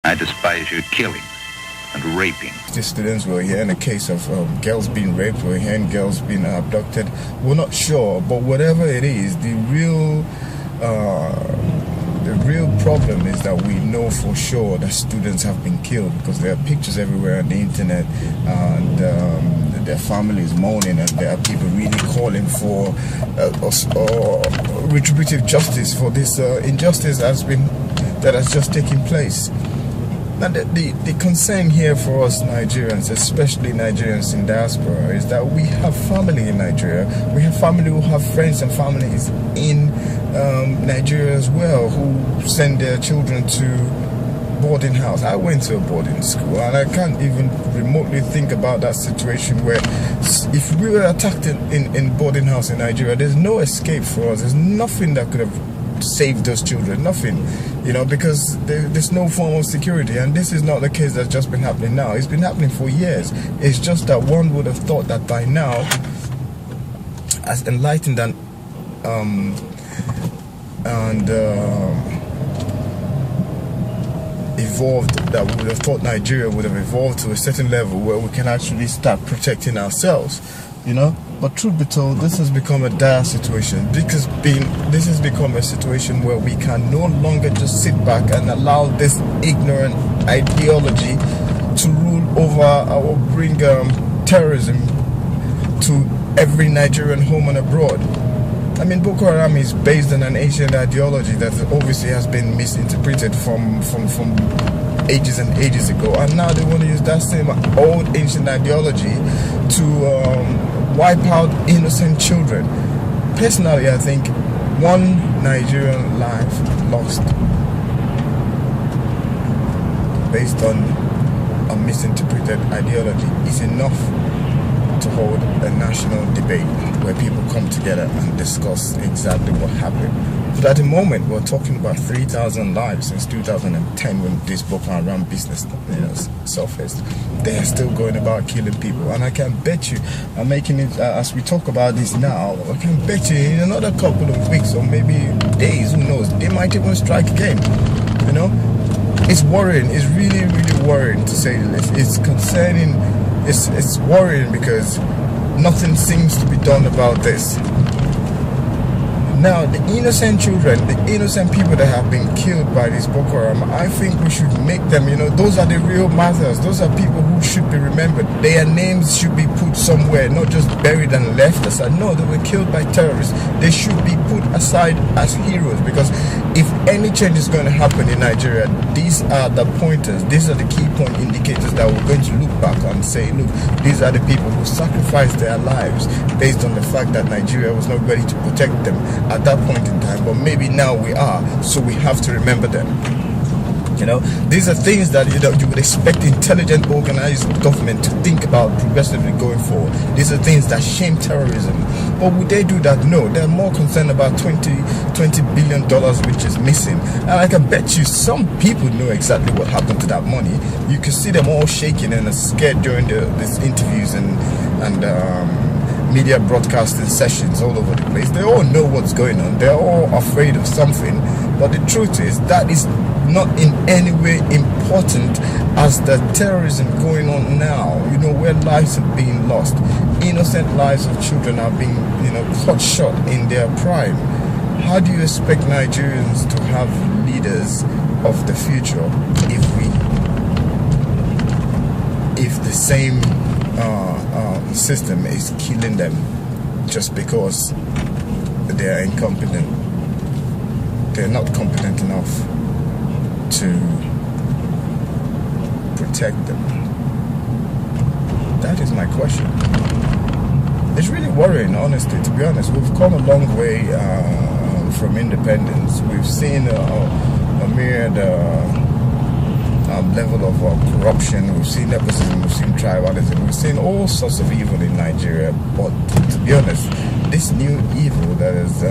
I despise your killing and raping. The students were hearing a case of girls being raped, we're hearing girls being abducted. We're not sure, but whatever it is, the real problem is that we know for sure that students have been killed, because there are pictures everywhere on the internet, and their families mourning, and there are people really calling for retributive justice for this injustice that has just taken place. Now, the concern here for us Nigerians, especially Nigerians in diaspora, is that we have family in Nigeria. We have family who have friends and families in Nigeria as well, who send their children to boarding house. I went to a boarding school, and I can't even remotely think about that situation where if we were attacked in boarding house in Nigeria, there's no escape for us. There's nothing that could have saved those children, nothing, because there's no form of security. And this is not the case that's just been happening now. It's been happening for years. It's just that one would have thought that by now, as enlightened and evolved, that we would have thought Nigeria would have evolved to a certain level where we can actually start protecting ourselves, But truth be told, this has become a dire situation. This has become a situation where we can no longer just sit back and allow this ignorant ideology to rule over or bring terrorism to every Nigerian home and abroad. I mean, Boko Haram is based on an ancient ideology that obviously has been misinterpreted from ages and ages ago, and now they want to use that same old ancient ideology to wipe out innocent children. Personally, I think one Nigerian life lost based on a misinterpreted ideology is enough to hold a national debate where people come together and discuss exactly what happened. But at the moment, we're talking about 3,000 lives since 2010 when this Boko Haram business surfaced. They're still going about killing people, and I can bet you, I'm making it as we talk about this now, I can bet you in another couple of weeks or maybe days, who knows, they might even strike again. It's worrying. It's really, really worrying, to say the least. It's concerning. It's worrying because nothing seems to be done about this. Now, the innocent children, the innocent people that have been killed by this Boko Haram, I think we should make them, those are the real martyrs. Those are people who should be remembered. Their names should be put somewhere, not just buried and left aside. No, they were killed by terrorists. They should be put aside as heroes, because if any change is going to happen in Nigeria, these are the pointers, these are the key point indicators that we're going to look back and say, look, these are the people who sacrificed their lives based on the fact that Nigeria was not ready to protect them at that point in time, but maybe now we are, so we have to remember them. These are things that you would expect intelligent, organized government to think about progressively going forward. These are things that shame terrorism. But would they do that? No, they're more concerned about $20 billion which is missing. And I can bet you some people know exactly what happened to that money. You can see them all shaking and scared during these interviews and media broadcasting sessions all over the place. They all know what's going on. They're all afraid of something. But the truth is, that is not in any way important as the terrorism going on now, where lives are being lost. Innocent lives of children are being, cut short in their prime. How do you expect Nigerians to have leaders of the future if the same system is killing them just because they are incompetent? They're not competent enough to protect them. That is my question. It's really worrying, honestly, to be honest. We've come a long way from independence. We've seen a myriad level of corruption. We've seen nepotism, we've seen tribalism, we've seen all sorts of evil in Nigeria. But to be honest, this new evil that is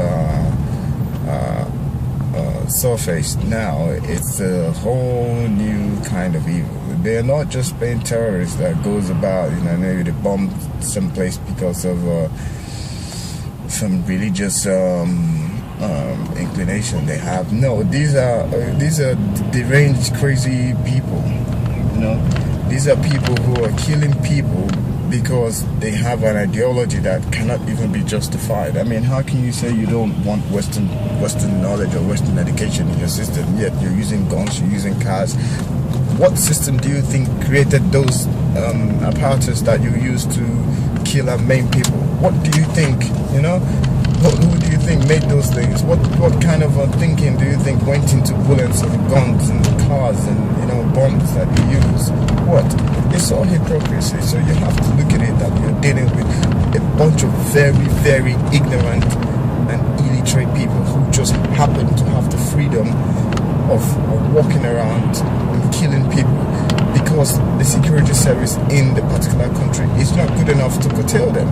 surfaced now, it's a whole new kind of evil. They're not just plain terrorists that goes about, maybe they bombed someplace because of some religious inclination they have. No, these are deranged, crazy people. You know, these are people who are killing people because they have an ideology that cannot even be justified. I mean, how can you say you don't want Western knowledge or Western education in your system, yet you're using guns, you're using cars? What system do you think created those apparatus that you use to kill and maim people? What do you think, you know? Who do you think made those things? What kind of thinking do you think went into bullets and guns and cars and, you know, bombs that you use? What? It's all hypocrisy. So you have to look at it that you're dealing with a bunch of very, very ignorant and illiterate people who just happen to have the freedom of walking around and killing people because the security service in the particular country is not good enough to curtail them.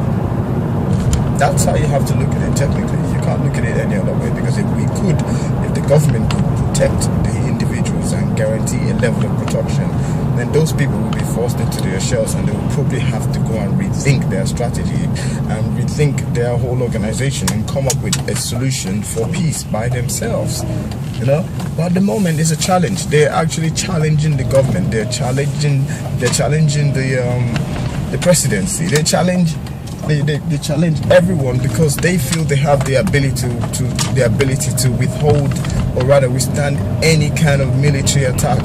That's how you have to look at it technically. You can't look at it any other way, because if the government could protect the individuals and guarantee a level of protection, then those people will be forced into their shells, and they will probably have to go and rethink their strategy and rethink their whole organization and come up with a solution for peace by themselves. You know, but at the moment it's a challenge. They're actually challenging the government. They're challenging the presidency. They challenge everyone because they feel they have the ability to withhold, or rather withstand, any kind of military attack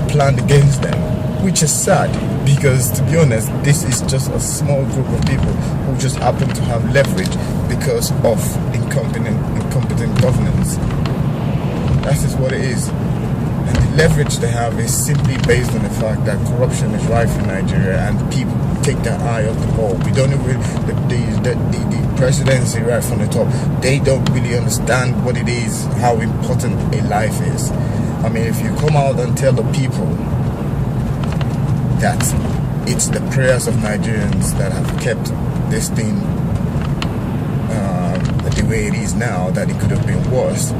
planned against them, which is sad, because to be honest, this is just a small group of people who just happen to have leverage because of incompetent governance. That is what it is. And the leverage they have is simply based on the fact that corruption is rife in Nigeria and people take their eye off the ball. We don't even, the presidency right from the top, they don't really understand what it is, how important a life is. I mean, if you come out and tell the people that it's the prayers of Nigerians that have kept this thing the way it is now, that it could have been worse,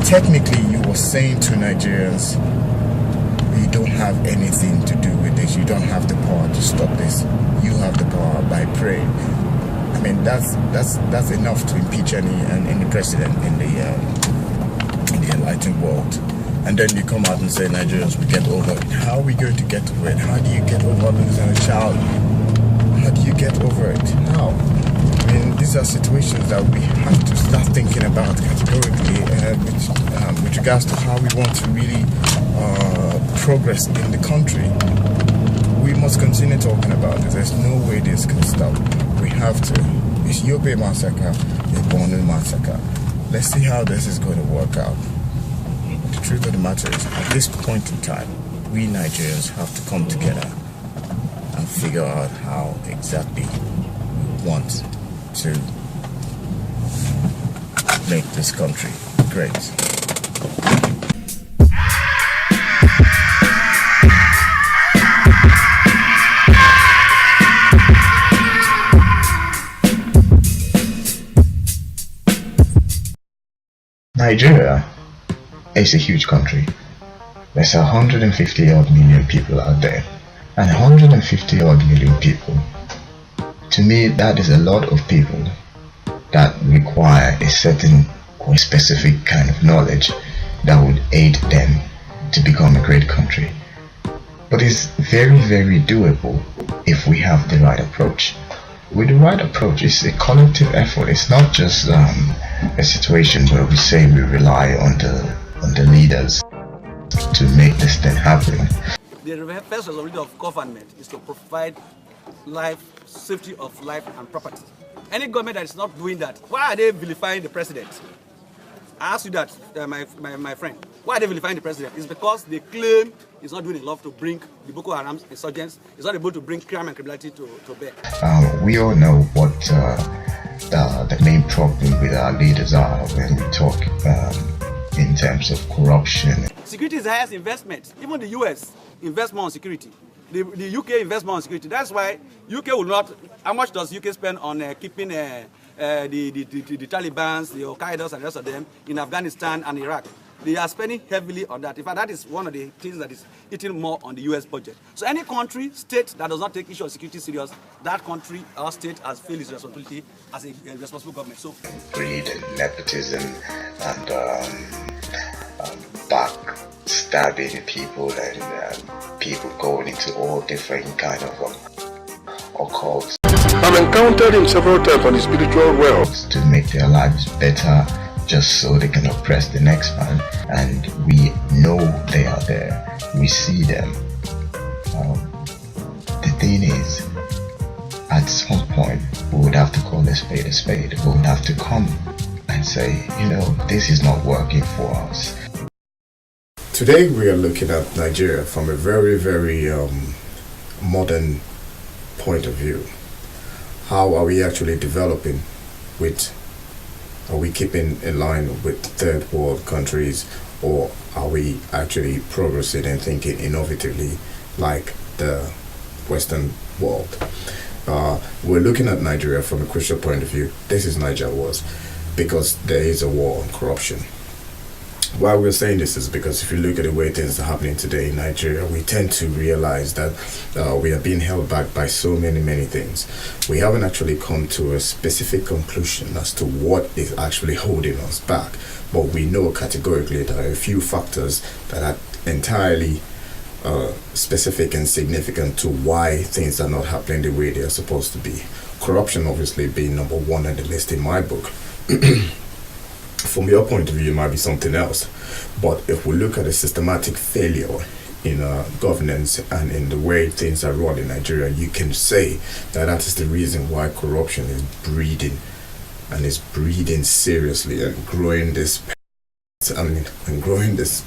technically you were saying to Nigerians, you don't have anything to do with this, you don't have the power to stop this, you have the power by praying. I mean, that's enough to impeach any president in the enlightened world. And then you come out and say Nigerians will get over it. How are we going to get over it? How do you get over losing a child? How do you get over it? How? I mean, these are situations that we have to start thinking about categorically with regards to how we want to really progress in the country. We must continue talking about this. There's no way this can stop. We have to. It's Yobe massacre, the Borno massacre. Let's see how this is going to work out. The truth of the matter is, at this point in time, we Nigerians have to come together and figure out how exactly we want to make this country great. Nigeria is a huge country. There's 150 odd million people out there, and 150 odd million people, to me, that is a lot of people that require a certain or specific kind of knowledge that would aid them to become a great country. But it's very, very doable if we have the right approach. With the right approach, it's a collective effort. It's not just a situation where we say we rely on the leaders to make this thing happen. The first responsibility of government is to provide life, safety of life and property. Any government that is not doing that, why are they vilifying the president? I ask you that, my friend. Why are they vilifying the president? It's because they claim he's not doing enough to bring the Boko Haram insurgents. He's not able to bring crime and criminality to bear. We all know what the main problem with our leaders are when we talk in terms of corruption. Security is the highest investment. Even the US invests more on security. The UK invests more on security. That's why UK will not. How much does UK spend on keeping the Taliban, the Al Qaeda, and the rest of them in Afghanistan and Iraq? They are spending heavily on that. In fact, that is one of the things that is eating more on the US budget. So any country, state that does not take issue of security serious, that country or state has failed its responsibility as a responsible government. So greed and nepotism and backstabbing people and people going into all different kind of occults. I've encountered him several times on the spiritual realm. To make their lives better, just so they can oppress the next man. And we know they are there. We see them. The thing is, at some point, we would have to call a spade a spade. We would have to come and say, this is not working for us. Today we are looking at Nigeria from a very, very modern point of view. How are we actually developing are we keeping in line with third world countries, or are we actually progressing and thinking innovatively like the Western world? We're looking at Nigeria from a crucial point of view. This is Naija wars, because there is a war on corruption. Why we're saying this is because if you look at the way things are happening today in Nigeria, we tend to realize that we are being held back by so many things. We haven't actually come to a specific conclusion as to what is actually holding us back, but we know categorically there are a few factors that are entirely specific and significant to why things are not happening the way they are supposed to be. Corruption obviously being number one on the list in my book. From your point of view, it might be something else. But if we look at a systematic failure in governance and in the way things are run in Nigeria, you can say that that is the reason why corruption is breeding, and is breeding seriously and growing this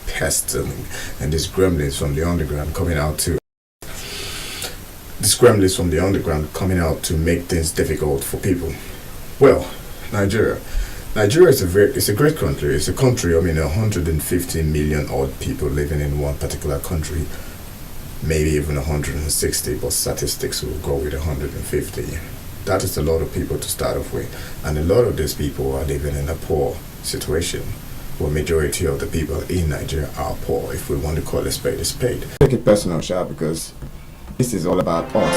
pest and these gremlins from the underground coming out to make things difficult for people. Well, Nigeria is a great country. It's a country, 150 million odd people living in one particular country, maybe even 160, but statistics will go with 150. That is a lot of people to start off with, and a lot of these people are living in a poor situation. Well, majority of the people in Nigeria are poor, if we want to call a spade a spade. Take it personal, Sha, because this is all about us.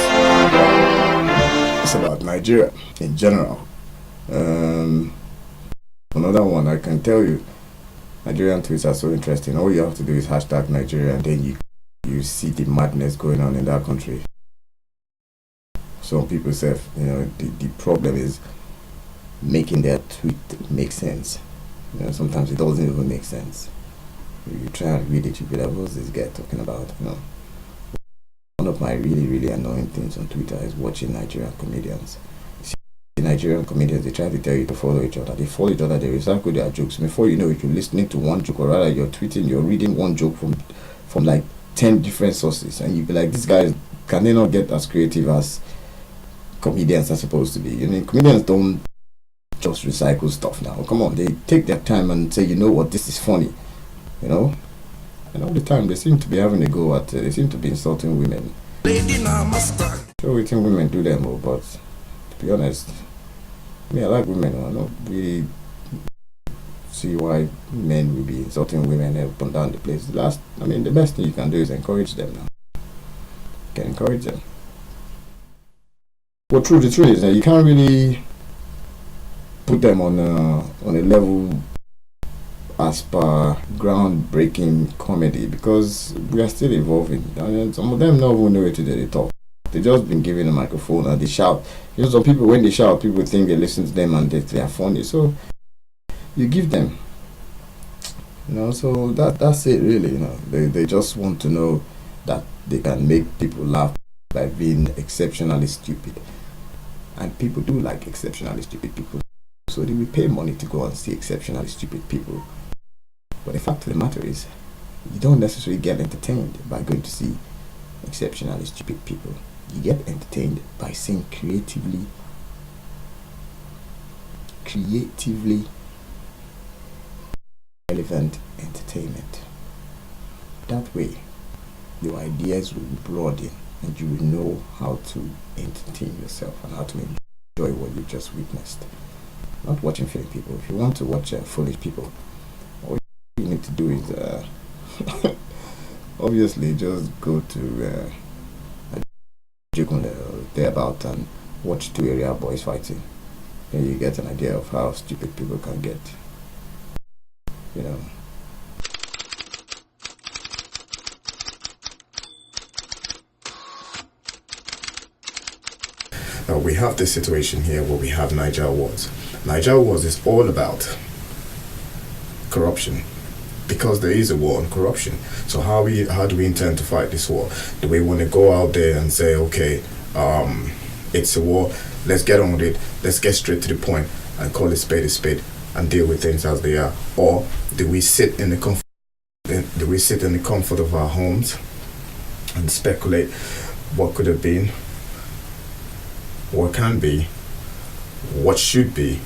It's about Nigeria in general. Another one, I can tell you, Nigerian tweets are so interesting. All you have to do is hashtag Nigeria, and then you see the madness going on in that country. Some people say, the problem is making their tweet make sense. Sometimes it doesn't even make sense. You try and read it, you be like, what's this guy talking about? One of my really annoying things on Twitter is watching Nigerian comedians. Nigerian comedians, they try to tell you to follow each other. They follow each other, they recycle their jokes. Before you know it, you're listening to one joke, or rather you're reading one joke from like 10 different sources, and you be like, these guys, can they not get as creative as comedians are supposed to be? Comedians don't just recycle stuff now. Come on, they take their time and say, what, this is funny. And all the time they seem to be having a go at they seem to be insulting women. Sure, we think women do them all, but to be honest, I like women. I don't really see why men will be insulting women up and down the place. The best thing you can do is encourage them now. You can encourage them. But the truth is that you can't really put them on a level as per groundbreaking comedy, because we are still evolving. And some of them don't even know it they talk. They just been given a microphone and they shout. Some people, when they shout, people think they listen to them and they are funny. So you give them, so that's it really. They just want to know that they can make people laugh by being exceptionally stupid, and people do like exceptionally stupid people. So they will pay money to go and see exceptionally stupid people. But the fact of the matter is, you don't necessarily get entertained by going to see exceptionally stupid people. You get entertained by seeing creatively relevant entertainment. That way, your ideas will broaden and you will know how to entertain yourself and how to enjoy what you just witnessed. Not watching film people. If you want to watch foolish people, all you need to do is obviously just go to Jukunle or thereabout and watch two area boys fighting. Then you get an idea of how stupid people can get. You know. Now we have this situation here where we have Naija Wars. Naija Wars is all about corruption, because there is a war on corruption. So how do we intend to fight this war? Do we want to go out there and say, okay, it's a war, let's get on with it, let's get straight to the point and call it spade a spade and deal with things as they are? Or do we sit in the comfort of our homes and speculate what could have been, what can be, what should be,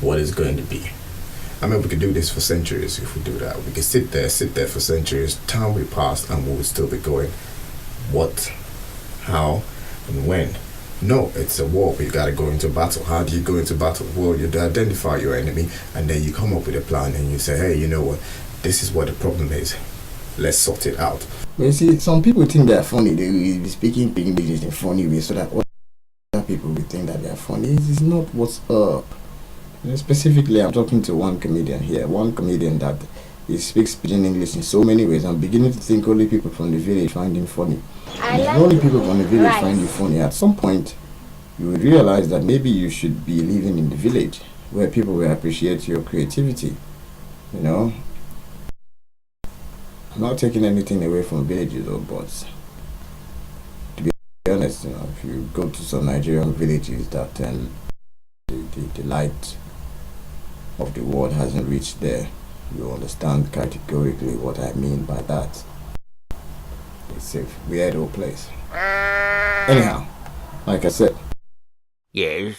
what is going to be? I mean, we could do this for centuries if we do that. We could sit there for centuries. Time will pass and we will still be going, what, how, and when? No, it's a war. We got to go into battle. How do you go into battle? Well, you identify your enemy and then you come up with a plan and you say, hey, you know what? This is what the problem is. Let's sort it out. But you see, some people think they're funny. They will be speaking English in a funny way so that other people will think that they're funny. This is not what's up. Specifically, I'm talking to one comedian here. One comedian that he speaks pidgin English in so many ways. I'm beginning to think only people from the village find him funny. If only people from the village find you funny, at some point you would realize that maybe you should be living in the village where people will appreciate your creativity. You know, I'm not taking anything away from villages though, but to be honest, you know, if you go to some Nigerian villages that the light of the world hasn't reached there, you understand categorically what I mean by that. It's a weird old place. Anyhow, like I said. Yes.